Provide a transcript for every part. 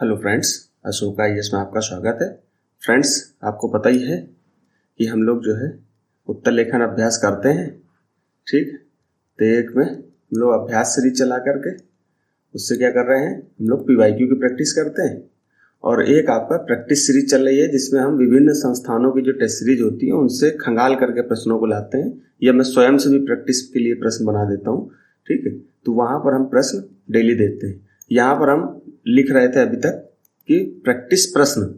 Hello friends, Ashok IAS में आपका स्वागत है। फ्रेंड्स, आपको पता ही है कि हम लोग जो है उत्तर लेखन अभ्यास करते हैं। ठीक, तो एक में हम लोग अभ्यास सीरीज चला करके उससे क्या कर रहे हैं, हम लोग पीवाईक्यू की प्रैक्टिस करते हैं। और एक आपका प्रैक्टिस सीरीज चल रही है जिसमें हम विभिन्न संस्थानों की जो टेस्ट सीरीज होती है उनसे खंगाल करके प्रश्नों को लाते हैं, या मैं स्वयं से भी प्रैक्टिस के लिए प्रश्न बना देता हूँ। ठीक है, तो वहाँ पर हम प्रश्न डेली देते हैं। यहाँ पर हम लिख रहे थे अभी तक कि प्रैक्टिस प्रश्न,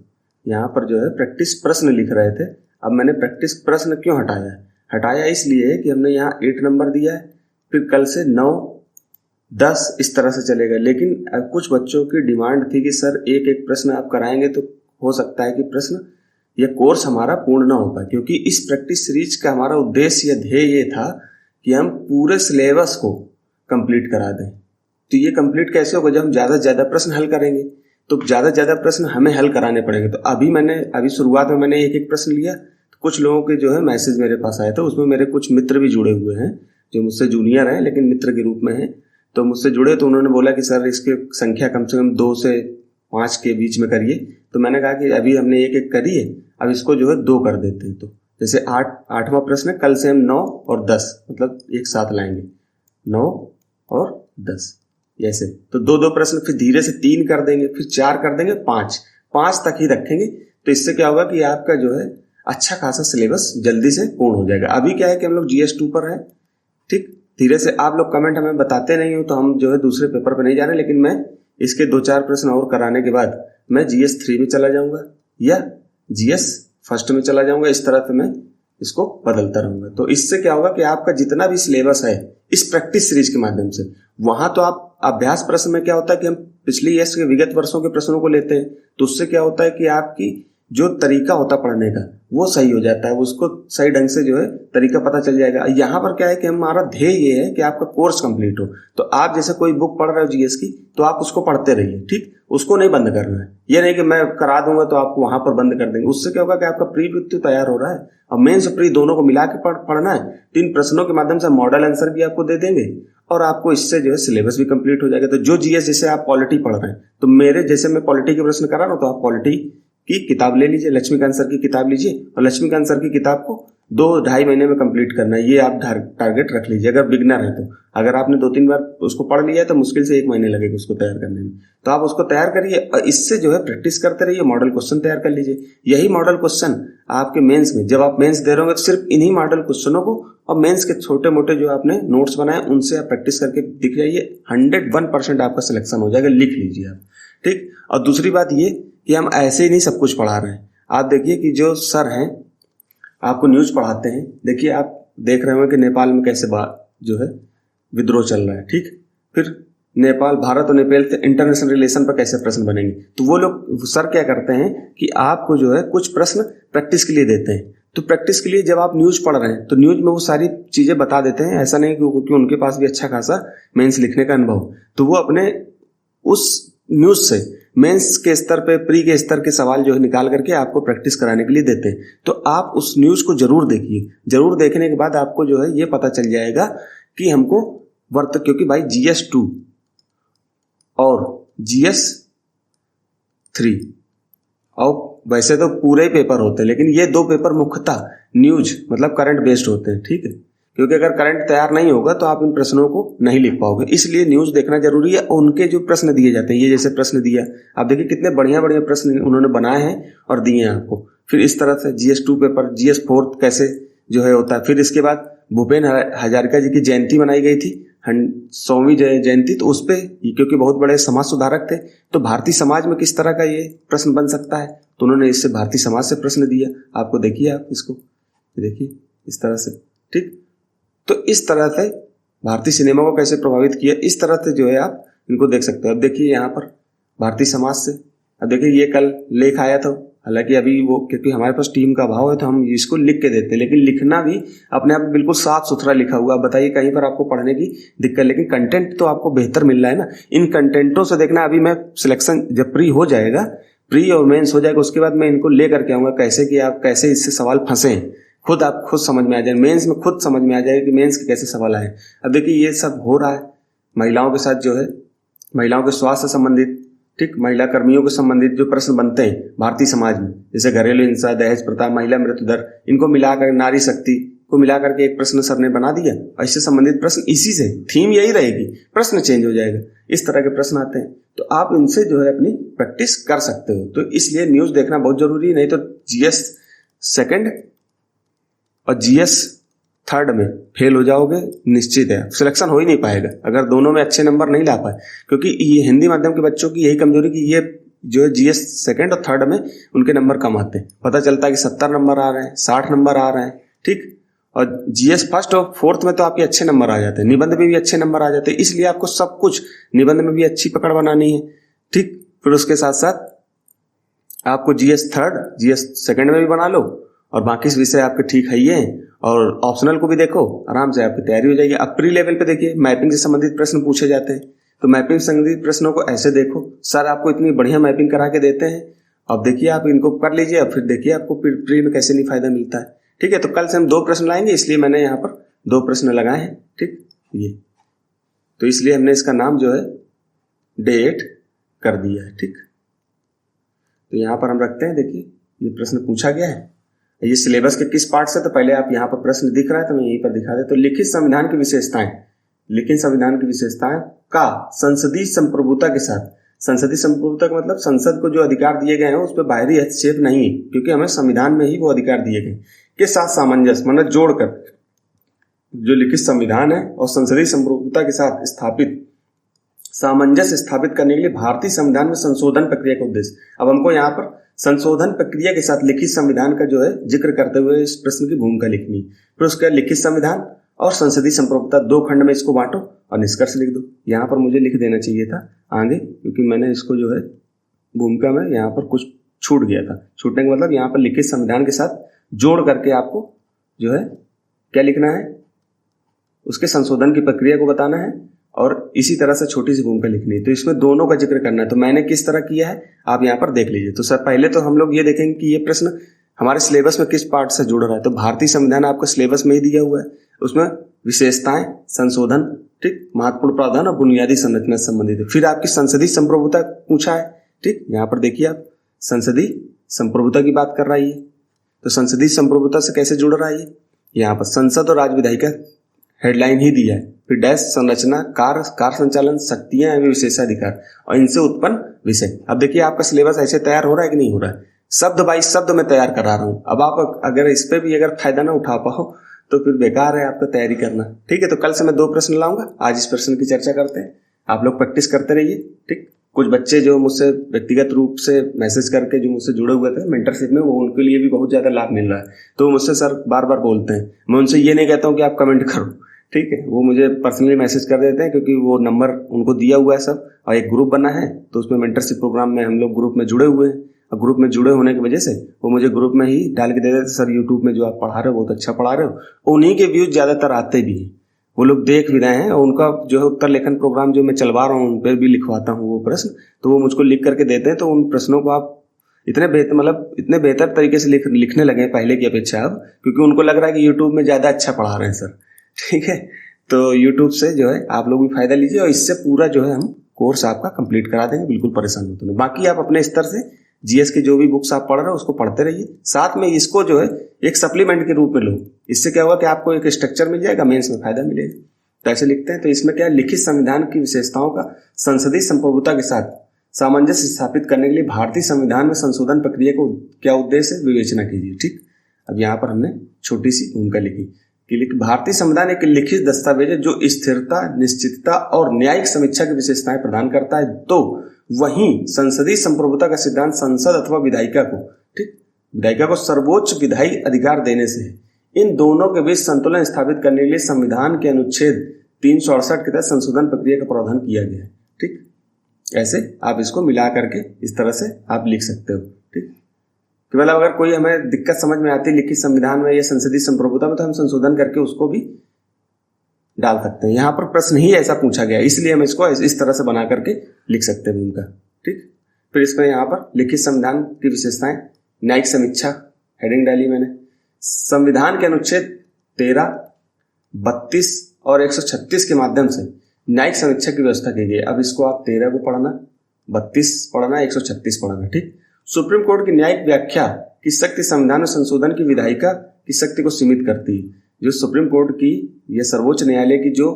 यहाँ पर जो है प्रैक्टिस प्रश्न लिख रहे थे। अब मैंने प्रैक्टिस प्रश्न क्यों हटाया इसलिए कि हमने यहाँ 8 नंबर दिया है, फिर कल से 9, 10 इस तरह से चलेगा। लेकिन कुछ बच्चों की डिमांड थी कि सर एक एक प्रश्न आप कराएंगे तो हो सकता है कि प्रश्न या कोर्स हमारा पूर्ण ना हो पाए, क्योंकि इस प्रैक्टिस सीरीज का हमारा उद्देश्य या ध्येय ये था कि हम पूरे सिलेबस को कंप्लीट करा दें। तो ये कंप्लीट कैसे होगा, जब हम ज़्यादा से ज़्यादा प्रश्न हल करेंगे तो ज़्यादा से ज़्यादा प्रश्न हमें हल कराने पड़ेंगे। तो अभी शुरुआत में मैंने एक एक प्रश्न लिया, तो कुछ लोगों के जो है मैसेज मेरे पास आए थे, उसमें मेरे कुछ मित्र भी जुड़े हुए हैं जो मुझसे जूनियर हैं लेकिन मित्र के रूप में हैं। तो मुझसे जुड़े तो उन्होंने बोला कि सर इसकी संख्या कम से कम 2 से 5 के बीच में करिए। तो मैंने कहा कि अभी हमने एक एक करी है, अब इसको जो है 2 कर देते हैं। तो जैसे 8वां प्रश्न है, कल से हम 9 और 10 मतलब एक साथ लाएंगे, 9 और 10 ऐसे। तो 2-2 प्रश्न, फिर धीरे से 3 कर देंगे, फिर 4 कर देंगे, 5 तक ही रखेंगे। तो इससे क्या होगा कि आपका जो है अच्छा खासा सिलेबस जल्दी से पूर्ण हो जाएगा। अभी क्या है कि हम लोग GS2 पर है। ठीक, धीरे से आप लोग कमेंट हमें बताते नहीं हो तो हम जो है दूसरे पेपर पर नहीं जा रहे, लेकिन मैं इसके 2-4 प्रश्न और कराने के बाद मैं GS3 में चला जाऊंगा या GS1 में चला जाऊंगा। इस तरह से मैं इसको बदलता रहूंगा। तो इससे क्या होगा कि आपका जितना भी सिलेबस है इस प्रैक्टिस सीरीज के माध्यम से, वहां तो आप अभ्यास प्रश्न में क्या होता है कि हम पिछले ईयर्स के विगत वर्षों के प्रश्नों को लेते हैं, तो उससे क्या होता है कि आपकी जो तरीका होता पढ़ने का वो सही हो जाता है, उसको सही ढंग से जो है तरीका पता चल जाएगा। यहाँ पर क्या है कि हमारा ध्येय ये है कि आपका कोर्स कंप्लीट हो। तो आप जैसे कोई बुक पढ़ रहे हो GS की, तो आप उसको पढ़ते रहिए। ठीक, उसको नहीं बंद करना है। ये नहीं कि मैं करा दूंगा तो आपको वहां पर बंद कर देंगे। उससे क्या होगा कि आपका प्री मृत्यु तैयार हो रहा है और मेंस प्री दोनों को मिला के पढ़ना है। 3 प्रश्नों के माध्यम से मॉडल आंसर भी आपको दे देंगे और आपको इससे जो है सिलेबस भी कंप्लीट हो जाएगा। तो जो GS जैसे आप पॉलिटी पढ़ रहे हैं, तो मेरे जैसे मैं पॉलिटी के प्रश्न करा रहा हूँ, तो आप पॉलिटी की किताब ले लीजिए, लक्ष्मीकांत सर की किताब लीजिए और लक्ष्मीकांत सर की किताब को 2-2.5 महीने में कंप्लीट करना है। ये आप टारगेट रख लीजिए अगर बिगनर है तो। अगर आपने 2-3 बार उसको पढ़ लिया है तो मुश्किल से 1 महीने लगेगा उसको तैयार करने में। तो आप उसको तैयार करिए और इससे जो है प्रैक्टिस करते रहिए, मॉडल क्वेश्चन तैयार कर लीजिए। यही मॉडल क्वेश्चन आपके मेंस में, जब आप मेंस दे रहे होंगे तो सिर्फ इन्हीं मॉडल क्वेश्चनों को और मेंस के छोटे मोटे जो आपने नोट्स बनाए उनसे आप प्रैक्टिस करके दिख जाइए। 101% आपका सिलेक्शन हो जाएगा, लिख लीजिए आप। ठीक, और दूसरी बात ये कि हम ऐसे ही नहीं सब कुछ पढ़ा रहे हैं। आप देखिए कि जो सर हैं आपको न्यूज पढ़ाते हैं, देखिए आप देख रहे हो कि नेपाल में कैसे जो है विद्रोह चल रहा है। ठीक, फिर नेपाल, भारत और नेपाल के इंटरनेशनल रिलेशन पर कैसे प्रश्न बनेंगे। तो वो लोग सर क्या करते हैं कि आपको जो है कुछ प्रश्न प्रैक्टिस के लिए देते हैं। तो प्रैक्टिस के लिए जब आप न्यूज पढ़ रहे हैं तो न्यूज में वो सारी चीजें बता देते हैं। ऐसा नहीं क्योंकि उनके पास भी अच्छा खासा मेंस लिखने का अनुभव, तो वो अपने उस न्यूज से मेंस के स्तर पे, प्री के स्तर के सवाल जो है निकाल करके आपको प्रैक्टिस कराने के लिए देते हैं। तो आप उस न्यूज को जरूर देखिए। जरूर देखने के बाद आपको जो है ये पता चल जाएगा कि हमको क्योंकि भाई GS2 और GS3 और वैसे तो पूरे ही पेपर होते हैं, लेकिन ये 2 पेपर मुख्यतः न्यूज मतलब करंट बेस्ड होते हैं। ठीक है, क्योंकि अगर करंट तैयार नहीं होगा तो आप इन प्रश्नों को नहीं लिख पाओगे, इसलिए न्यूज देखना जरूरी है। उनके जो प्रश्न दिए जाते हैं, ये जैसे प्रश्न दिया, आप देखिए कितने बढ़िया बढ़िया प्रश्न उन्होंने बनाए हैं और दिए हैं आपको। फिर इस तरह से GS2 पेपर, GS4 कैसे जो है होता है। फिर इसके बाद भूपेन हजारिका जी की जयंती मनाई गई थी, 100वीं जयंती। तो उस पर क्योंकि बहुत बड़े समाज सुधारक थे, तो भारतीय समाज में किस तरह का ये प्रश्न बन सकता है, तो उन्होंने इससे भारतीय समाज से प्रश्न दिया आपको। देखिए आप इसको देखिए इस तरह से। ठीक, तो इस तरह से भारतीय सिनेमा को कैसे प्रभावित किया, इस तरह से जो है आप इनको देख सकते हो। अब देखिए यहाँ पर भारतीय समाज से, अब देखिए ये कल लेख आया था, हालांकि अभी वो क्योंकि हमारे पास टीम का अभाव है तो हम इसको लिख के देते हैं, लेकिन लिखना भी अपने आप में बिल्कुल साफ सुथरा लिखा हुआ। बताइए कहीं पर आपको पढ़ने की दिक्कत, लेकिन कंटेंट तो आपको बेहतर मिल रहा है ना। इन कंटेंटों से देखना, अभी मैं सिलेक्शन जब प्री हो जाएगा, प्री और मेंस हो जाएगा, उसके बाद मैं इनको ले करके आऊँगा कैसे कि आप कैसे इससे सवाल फंसे, आप खुद समझ में आ जाए। मेंस में खुद समझ में आ जाएगा कि मेंस के कैसे सवाल आए। अब देखिए ये सब हो रहा है महिलाओं के साथ, जो है महिलाओं के स्वास्थ्य से संबंधित ठीक, महिला कर्मियों को संबंधित जो प्रश्न बनते हैं भारतीय समाज में, जैसे घरेलू हिंसा, दहेज प्रथा, महिला मृत्यु दर, इनको मिलाकर नारी शक्ति को मिलाकर के एक प्रश्न सर ने बना दिया और इससे संबंधित प्रश्न इसी से, थीम यही रहेगी, प्रश्न चेंज हो जाएगा, इस तरह के प्रश्न आते हैं। तो आप इनसे जो है अपनी प्रैक्टिस कर सकते हो। तो इसलिए न्यूज देखना बहुत जरूरी है, नहीं तो जीएस सेकंड और जीएस थर्ड में फेल हो जाओगे, निश्चित है, सिलेक्शन हो ही नहीं पाएगा अगर दोनों में अच्छे नंबर नहीं ला पाए। क्योंकि ये हिंदी माध्यम के बच्चों की यही कमजोरी कि ये जो है जीएस सेकंड और थर्ड में उनके नंबर कम आते हैं। पता चलता है कि 70 नंबर आ रहे हैं, 60 नंबर आ रहे हैं, ठीक। और जीएस फर्स्ट और फोर्थ में तो आपके अच्छे नंबर आ जाते हैं, निबंध में भी अच्छे नंबर आ जाते हैं। इसलिए आपको सब कुछ, निबंध में भी अच्छी पकड़ बनानी है, ठीक। फिर उसके साथ साथ आपको जीएस थर्ड, जीएस सेकंड में भी बना लो और बाकी विषय आपके ठीक है ही हैं। और ऑप्शनल को भी देखो, आराम से आपकी तैयारी हो जाएगी। अब प्री लेवल पे देखिए, मैपिंग से संबंधित प्रश्न पूछे जाते हैं, तो मैपिंग से संबंधित प्रश्नों को ऐसे देखो, सर आपको इतनी बढ़िया मैपिंग करा के देते हैं, अब देखिए आप इनको कर लीजिए, अब फिर देखिए आपको प्री में कैसे नहीं फायदा मिलता है, ठीक है। तो कल से हम 2 प्रश्न लाएंगे, इसलिए मैंने यहाँ पर 2 प्रश्न लगाए हैं, ठीक। ये तो इसलिए हमने इसका नाम जो है डेट कर दिया है, ठीक। तो यहाँ पर हम रखते हैं, देखिए ये प्रश्न पूछा गया है, ये सिलेबस के किस पार्ट से, तो पहले आप यहाँ पर प्रश्न दिख रहा है तो मैं यहीं पर दिखा दे। तो लिखित संविधान की विशेषताएं, लिखित संविधान की विशेषताएं का संसदीय संप्रभुता के साथ, संसदीय संप्रभुता का मतलब संसद को जो अधिकार दिए गए हैं उस पर बाहरी हस्तक्षेप नहीं है, क्योंकि हमें संविधान में ही वो अधिकार दिए गए, के साथ सामंजस्य मतलब जोड़कर जो लिखित संविधान है और संसदीय संप्रभुता के साथ स्थापित सामंजस्य स्थापित करने के लिए भारतीय संविधान में संशोधन प्रक्रिया का उद्देश्य। अब हमको यहाँ पर संशोधन प्रक्रिया के साथ लिखित संविधान का जो है जिक्र करते हुए इस प्रश्न की भूमिका लिखनी। फिर उसके बाद लिखित संविधान और संसदीय संप्रभुता 2 खंड में इसको बांटो और निष्कर्ष लिख दो। यहाँ पर मुझे लिख देना चाहिए था आगे, क्योंकि मैंने इसको जो है भूमिका में यहाँ पर कुछ छूट गया था। छूटने का मतलब यहाँ पर लिखित संविधान के साथ जोड़ करके आपको जो है क्या लिखना है, उसके संशोधन की प्रक्रिया को बताना है और इसी तरह से छोटी सी भूमिका लिखनी है। तो इसमें दोनों का जिक्र करना है। तो मैंने किस तरह किया है आप यहाँ पर देख लीजिए। तो सर पहले तो हम लोग ये देखेंगे कि ये प्रश्न हमारे सिलेबस में किस पार्ट से जुड़ रहा है। तो भारतीय संविधान आपका सिलेबस में ही दिया हुआ है, उसमें विशेषताएं, संशोधन, ठीक, महत्वपूर्ण प्रावधान और बुनियादी संरचना से संबंधित है। फिर आपकी संसदीय संप्रभुता पूछा है, ठीक, यहाँ पर देखिए आप संसदीय संप्रभुता की बात कर रहा है ये। तो संसदीय संप्रभुता से कैसे जुड़ रहा है ये, यहाँ पर संसद और राज्य विधायिका हेडलाइन ही दिया है। फिर डैश संरचना, कार संचालन, शक्तियां एवं विशेषाधिकार और इनसे उत्पन्न विषय। अब देखिए आपका सिलेबस ऐसे तैयार हो रहा है कि नहीं हो रहा है, शब्द बाई शब्द में तैयार करा रहा हूं। अब आप अगर इस पे भी अगर फायदा ना उठा पाओ तो फिर बेकार है आपका तैयारी करना, ठीक है। तो कल से मैं 2 प्रश्न लाऊंगा, आज इस प्रश्न की चर्चा करते हैं। आप लोग प्रैक्टिस करते रहिए, ठीक। कुछ बच्चे जो मुझसे व्यक्तिगत रूप से मैसेज करके जो मुझसे जुड़े हुए थे मेंटरशिप में, वो उनके लिए भी बहुत ज्यादा लाभ मिल रहा है। तो मुझसे सर बार बार बोलते हैं, मैं उनसे ये नहीं कहता हूँ कि आप कमेंट करो, ठीक है, वो मुझे पर्सनली मैसेज कर देते हैं, क्योंकि वो नंबर उनको दिया हुआ है सब, और एक ग्रुप बना है तो उसमें मेंटरशिप प्रोग्राम में हम लोग ग्रुप में जुड़े हुए हैं। और ग्रुप में जुड़े होने की वजह से वो मुझे ग्रुप में ही डाल के दे देते, सर यूट्यूब में जो आप पढ़ा रहे हो बहुत अच्छा पढ़ा रहे हो। उन्हीं के व्यूज ज्यादातर आते भी हैं, वो लोग देख भी रहे हैं और उनका जो है उत्तर लेखन प्रोग्राम जो मैं चलवा रहा हूँ उन पर भी लिखवाता हूँ वो प्रश्न, तो वो मुझको लिख करके देते हैं। तो उन प्रश्नों को आप इतने बेहतर तरीके से लिखने लगे पहले की अपेक्षा अब, क्योंकि उनको लग रहा है कि यूट्यूब में ज्यादा अच्छा पढ़ा रहे हैं सर, ठीक है। तो यूट्यूब से जो है आप लोग भी फायदा लीजिए और इससे पूरा जो है हम कोर्स आपका कंप्लीट करा देंगे, बिल्कुल परेशान मत होना। बाकी आप अपने स्तर से जीएस की जो भी बुक्स आप पढ़ रहे हो उसको पढ़ते रहिए, साथ में इसको जो है एक सप्लीमेंट के रूप में लो। इससे क्या होगा कि आपको एक स्ट्रक्चर मिल जाएगा, मेंस में फायदा मिलेगा। तो ऐसे लिखते हैं। तो इसमें क्या है, लिखित संविधान की विशेषताओं का संसदीय संप्रभुता के साथ सामंजस्य स्थापित करने के लिए भारतीय संविधान में संशोधन प्रक्रिया को क्या उद्देश्य है विवेचना कीजिए, ठीक। अब यहाँ पर हमने छोटी सी भूमिका लिखी कि भारतीय संविधान एक लिखित दस्तावेज है जो स्थिरता, निश्चितता और न्यायिक समीक्षा की विशेषताएं प्रदान करता है। तो वहीं संसदीय संप्रभुता का सिद्धांत संसद अथवा विधायिका को, ठीक, विधायिका को सर्वोच्च विधायी अधिकार देने से है। इन दोनों के बीच संतुलन स्थापित करने के लिए संविधान के अनुच्छेद 368 के तहत संशोधन प्रक्रिया का प्रावधान किया गया है, ठीक। ऐसे आप इसको मिला करके इस तरह से आप लिख सकते हो, ठीक। केवल अगर कोई हमें दिक्कत समझ में आती है लिखित संविधान में या संसदीय संप्रभुता में, तो हम संशोधन करके उसको भी डाल सकते हैं। यहाँ पर प्रश्न ही ऐसा पूछा गया, इसलिए हम इसको इस तरह से बना करके लिख सकते हैं उनका, ठीक। फिर इसमें यहाँ पर लिखित संविधान की विशेषताएं, न्यायिक समीक्षा हेडिंग डाली मैंने। संविधान के अनुच्छेद 13, 32 और 136 के माध्यम से न्यायिक समीक्षा की व्यवस्था की गई। अब इसको आप 13 को पढ़ना, 132 पढ़ना, 136 पढ़ना, ठीक। सुप्रीम कोर्ट की न्यायिक व्याख्या की शक्ति संविधान में संशोधन की विधायिका की शक्ति को सीमित करती है। जो सुप्रीम कोर्ट की या सर्वोच्च न्यायालय की जो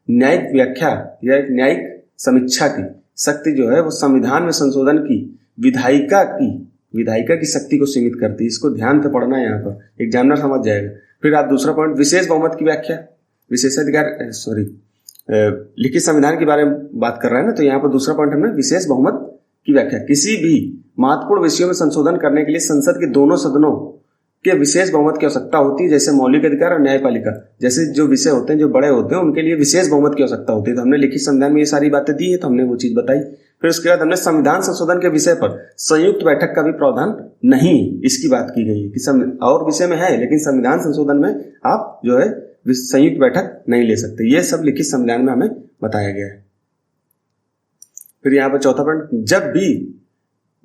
न्यायिक व्याख्या या एक न्यायिक समीक्षा की शक्ति जो है वो संविधान में संशोधन की विधायिका की शक्ति को सीमित करती है। इसको ध्यान से पढ़ना है, यहाँ पर एग्जामिनर समझ जाएगा। फिर आप दूसरा पॉइंट, विशेष बहुमत की व्याख्या, लिखित संविधान के बारे में बात कर रहे हैं ना, तो यहाँ पर दूसरा पॉइंट हमने विशेष बहुमत की व्याख्या। किसी भी महत्वपूर्ण विषयों में संशोधन करने के लिए संसद के दोनों सदनों के विशेष बहुमत की आवश्यकता होती है, जैसे मौलिक अधिकार और न्यायपालिका जैसे जो विषय होते हैं, जो बड़े होते हैं, उनके लिए विशेष बहुमत की आवश्यकता होती है। तो हमने लिखित संविधान में ये सारी बातें दी है, तो हमने वो चीज बताई। फिर उसके बाद हमने संविधान संशोधन के विषय पर संयुक्त बैठक का भी प्रावधान नहीं, इसकी बात की गई है कि और विषय में है, लेकिन संविधान संशोधन में आप जो है संयुक्त बैठक नहीं ले सकते। ये सब लिखित संविधान में हमें बताया गया है। फिर यहाँ पर चौथा पॉइंट,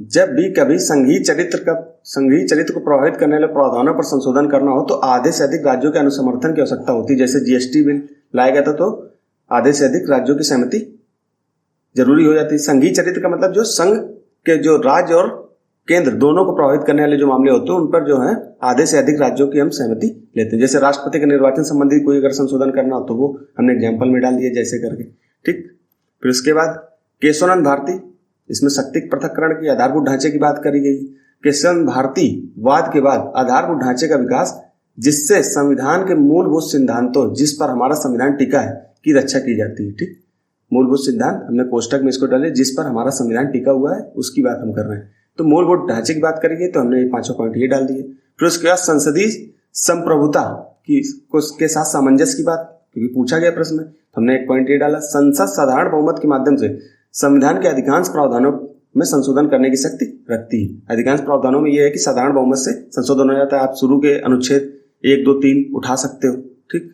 जब भी कभी संघीय चरित्र को प्रभावित करने वाले प्रावधानों पर संशोधन करना हो तो आधे से अधिक राज्यों के अनुसमर्थन की आवश्यकता होती है। जैसे जीएसटी बिल लाया गया था तो आधे से अधिक राज्यों की सहमति जरूरी हो जाती है। संघीय चरित्र का मतलब जो संघ के जो राज्य और केंद्र दोनों को प्रभावित करने वाले जो मामले होते हैं उन पर जो है आधे से अधिक राज्यों की हम सहमति लेते हैं। जैसे राष्ट्रपति के निर्वाचन संबंधी कोई अगर संशोधन करना हो तो वो हमने एग्जाम्पल में डाल दिया जैसे करके, ठीक। फिर उसके बाद केशवानंद भारती, इसमें शक्ति पृथक्करण की आधारभूत ढांचे की बात करी गई। केशवानंद भारती वाद के बाद आधारभूत ढांचे का विकास जिससे संविधान के मूलभूत सिद्धांतों जिस पर हमारा संविधान टिका है की रक्षा की जाती है, ठीक। मूलभूत सिद्धांत हमने कोष्टक में इसको डाले, जिस पर हमारा संविधान टिका हुआ है उसकी बात हम कर रहे हैं। तो मूलभूत ढांचे की बात करेंगे तो हमने 5 पॉइंट ये डाल दिए। फिर उसके बाद संसदीय संप्रभुता के साथ सामंजस्य की बात, क्योंकि पूछा गया प्रश्न में, तो हमने 1 पॉइंट ये डाला। संसद साधारण बहुमत के माध्यम से संविधान के अधिकांश प्रावधानों में संशोधन करने की शक्ति रखती है। अधिकांश प्रावधानों में यह है कि साधारण बहुमत से संशोधन हो जाता है। आप शुरू के अनुच्छेद 1, 2, 3 उठा सकते हो, ठीक।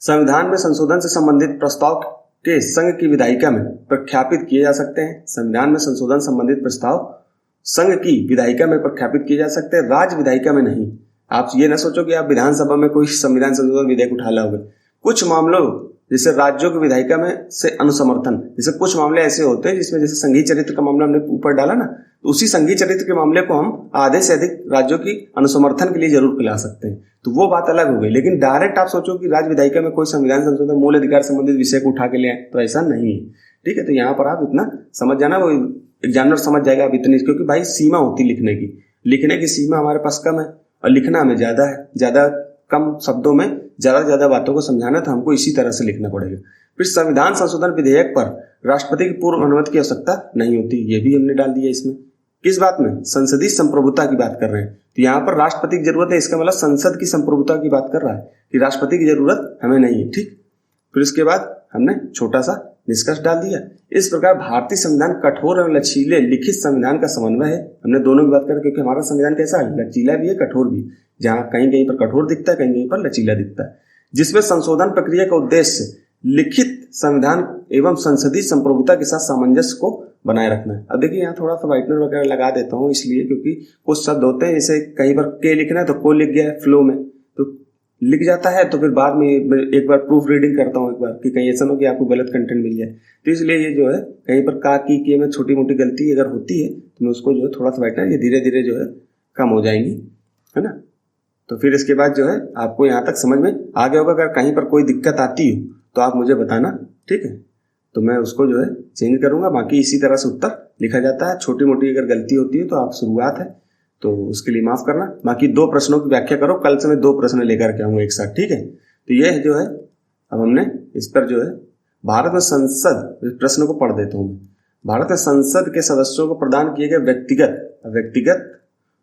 संविधान में संशोधन से संबंधित प्रस्ताव के संघ की विधायिका में प्रख्यापित किए जा सकते हैं। संविधान में संशोधन संबंधित प्रस्ताव संघ की विधायिका में प्रख्यापित किए जा सकते हैं, राज्य विधायिका में नहीं। आप ये ना सोचो कि आप विधानसभा में कोई संविधान संशोधन विधेयक उठा लाओगे। कुछ मामलों जैसे राज्यों की विधायिका में से अनुसमर्थन, जैसे कुछ मामले ऐसे होते हैं जिसमें जैसे संघीय चरित्र का मामला हमने ऊपर डाला ना, तो उसी संघीय चरित्र के मामले को हम आधे से अधिक राज्यों की अनुसमर्थन के लिए जरूर ला सकते हैं, तो वो बात अलग हो गई। लेकिन डायरेक्ट आप सोचो कि राज्य विधायिका में कोई संविधान संशोधन मूल अधिकार संबंधित विषय को उठा के ले आए, तो ऐसा नहीं है, ठीक है। तो यहाँ पर आप इतना समझ जाना, वो एग्जामिनर समझ जाएगा आप इतनी, क्योंकि भाई सीमा होती लिखने की सीमा हमारे पास कम है और लिखना हमें ज्यादा है। ज्यादा कम शब्दों में ज्यादा बातों को समझाना, तो हमको इसी तरह से लिखना पड़ेगा। फिर संविधान संशोधन विधेयक पर राष्ट्रपति की पूर्व अनुमति की आवश्यकता नहीं होती, ये भी हमने डाल दिया इसमें। किस बात में? संसदीय संप्रभुता की बात कर रहे हैं, तो यहाँ पर राष्ट्रपति की जरूरत है, इसका मतलब संसद की संप्रभुता की बात कर रहा है कि राष्ट्रपति की जरूरत हमें नहीं है, ठीक। फिर उसके बाद हमने छोटा सा निष्कर्ष डाल दिया। इस प्रकार भारतीय संविधान कठोर और लचीले लिखित संविधान का समन्वय है। हमने दोनों की बात करें, क्योंकि हमारा संविधान कैसा है, लचीला भी है कठोर भी, जहाँ कहीं कहीं पर कठोर दिखता है, कहीं पर लचीला दिखता है, जिसमें संशोधन प्रक्रिया का उद्देश्य लिखित संविधान एवं संसदीय संप्रभुता के साथ सामंजस्य को बनाए रखना है। अब देखिए यहाँ थोड़ा सा व्हाइटनर वगैरह लगा देता हूँ, इसलिए क्योंकि कुछ शब्द होते हैं जैसे कहीं पर के लिखना है तो को लिख गया है फ्लो में, तो लिख जाता है, तो फिर बाद में एक बार प्रूफ रीडिंग करता हूँ एक बार कि कहीं ऐसा ना हो कि आपको गलत कंटेंट मिल जाए। तो इसलिए ये जो है कहीं पर का की के में छोटी मोटी गलती अगर होती है तो मैं उसको जो है थोड़ा सा व्हाइटनर ये धीरे धीरे जो है कम हो जाएंगी, है ना। तो फिर इसके बाद जो है आपको यहाँ तक समझ में आ गया होगा। अगर कहीं पर कोई दिक्कत आती हो तो आप मुझे बताना, ठीक है, तो मैं उसको जो है चेंज करूंगा। बाकी इसी तरह से उत्तर लिखा जाता है। छोटी मोटी अगर गलती होती है तो आप शुरुआत है तो उसके लिए माफ करना। बाकी 2 प्रश्नों की व्याख्या करो, कल से मैं 2 प्रश्न लेकर के आऊंगा एक साथ, ठीक है। तो ये जो है अब हमने इस पर जो है भारत में संसद, प्रश्न को पढ़ देता हूँ मैं। भारत में संसद के सदस्यों को प्रदान किए गए व्यक्तिगत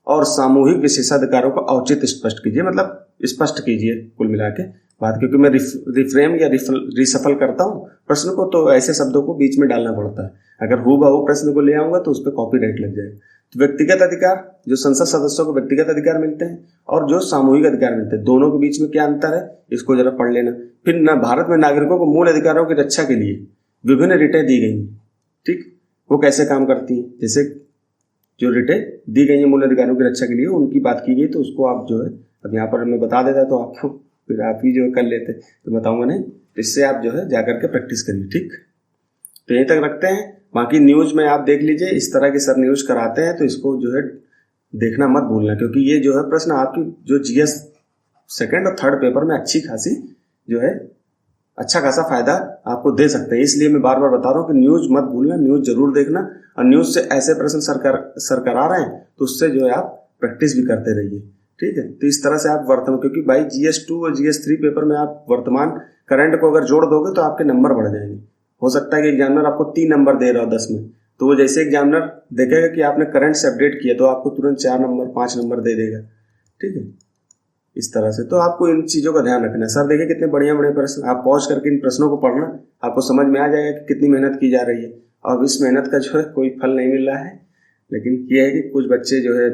और सामूहिक विशेषाधिकारों का औचित्य स्पष्ट कीजिए, मतलब स्पष्ट कीजिए कुल मिला के बात, क्योंकि मैं रिफ्रेम या रिसफल करता हूँ प्रश्न को, तो ऐसे शब्दों को बीच में डालना पड़ता है। अगर हूबहू प्रश्न को ले आऊंगा तो उस पर कॉपीराइट लग जाएगा। तो व्यक्तिगत अधिकार, जो संसद सदस्यों को व्यक्तिगत अधिकार मिलते हैं और जो सामूहिक अधिकार मिलते हैं, दोनों के बीच में क्या अंतर है इसको जरा पढ़ लेना। फिर भारत में नागरिकों को मूल अधिकारों की रक्षा के लिए विभिन्न रिटें दी गई हैं, ठीक, वो कैसे काम करती है। जैसे जो रिटें दी गई है मूल अधिकारों की रक्षा के लिए, उनकी बात की गई, तो उसको आप जो है अब यहाँ पर मैं बता देता तो आपको फिर आप ही जो कर लेते, तो बताऊंगा नहीं, इससे आप जो है जाकर के प्रैक्टिस करिए, ठीक। तो यहीं तक रखते हैं। बाकी न्यूज़ में आप देख लीजिए, इस तरह के सर न्यूज़ कराते हैं, तो इसको जो है देखना मत भूलना, क्योंकि ये जो है प्रश्न आपकी जो जीएस सेकंड और थर्ड पेपर में अच्छी खासी जो है अच्छा खासा फायदा आपको दे सकते हैं। इसलिए मैं बार बार बता रहा हूँ कि न्यूज़ मत भूलना, न्यूज़ जरूर देखना, और न्यूज़ से ऐसे प्रश्न सर करा रहे हैं तो उससे जो है आप प्रैक्टिस भी करते रहिए, ठीक है। तो इस तरह से आप वर्तमान, क्योंकि भाई GS2 और GS3 पेपर में आप वर्तमान करंट को अगर जोड़ दोगे तो आपके नंबर बढ़ जाएंगे। हो सकता है कि एग्जामिनर आपको 3 नंबर दे रहा हो 10 में, तो वो जैसे एग्जामिनर देखेगा कि आपने करंट से अपडेट किया तो आपको तुरंत 4 नंबर 5 नंबर दे देगा, ठीक है। इस तरह से तो आपको इन चीज़ों का ध्यान रखना है। सर देखिए कितने बढ़िया बढ़िया प्रश्न, आप पॉज करके इन प्रश्नों को पढ़ना, आपको समझ में आ जाएगा कि कितनी मेहनत की जा रही है। और इस मेहनत का जो है कोई फल नहीं मिल रहा है, लेकिन ये है कि कुछ बच्चे जो है,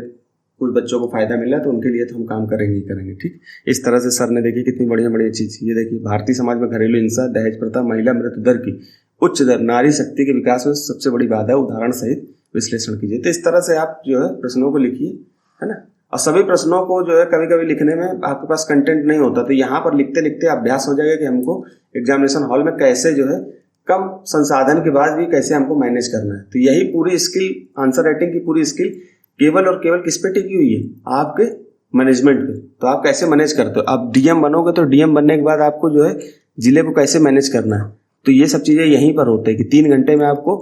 कुछ बच्चों को फायदा मिला तो उनके लिए तो हम काम करेंगे ही करेंगे, ठीक। इस तरह से सर ने देखिए कितनी बढ़िया बढ़िया चीज़, ये देखिए भारतीय समाज में घरेलू हिंसा, दहेज प्रथा, महिला मृत्यु दर की उच्च दर नारी शक्ति के विकास में सबसे बड़ी बाधा, उदाहरण सहित विश्लेषण कीजिए। तो इस तरह से आप जो है प्रश्नों को लिखिए, है ना। और सभी प्रश्नों को जो है कभी कभी लिखने में आपके पास कंटेंट नहीं होता, तो यहाँ पर लिखते लिखते अभ्यास हो जाएगा कि हमको एग्जामिनेशन हॉल में कैसे जो है कम संसाधन के बाद भी कैसे हमको मैनेज करना है। तो यही पूरी स्किल, आंसर राइटिंग की पूरी स्किल केवल और केवल किस पे टिकी हुई है, आपके मैनेजमेंट पे। तो आप कैसे मैनेज करते हो, आप डीएम बनोगे तो डीएम बनने के बाद आपको जो है जिले को कैसे मैनेज करना है, तो ये सब चीज़ें यहीं पर होते हैं कि 3 घंटे में आपको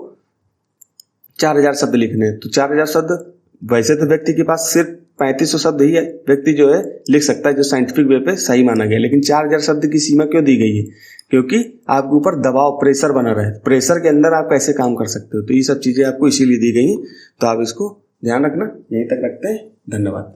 4000 शब्द लिखने हैं। तो 4000 शब्द वैसे तो व्यक्ति के पास सिर्फ 3500 शब्द ही है, व्यक्ति जो है लिख सकता है, जो साइंटिफिक वे पे सही माना गया, लेकिन 4000 शब्द की सीमा क्यों दी गई है, क्योंकि आपके ऊपर दबाव, प्रेशर बना रहे। प्रेशर के अंदर आप कैसे काम कर सकते हो, तो ये सब चीज़ें आपको इसीलिए दी गई हैं। तो आप इसको ध्यान रखना। यहीं तक रखते हैं, धन्यवाद।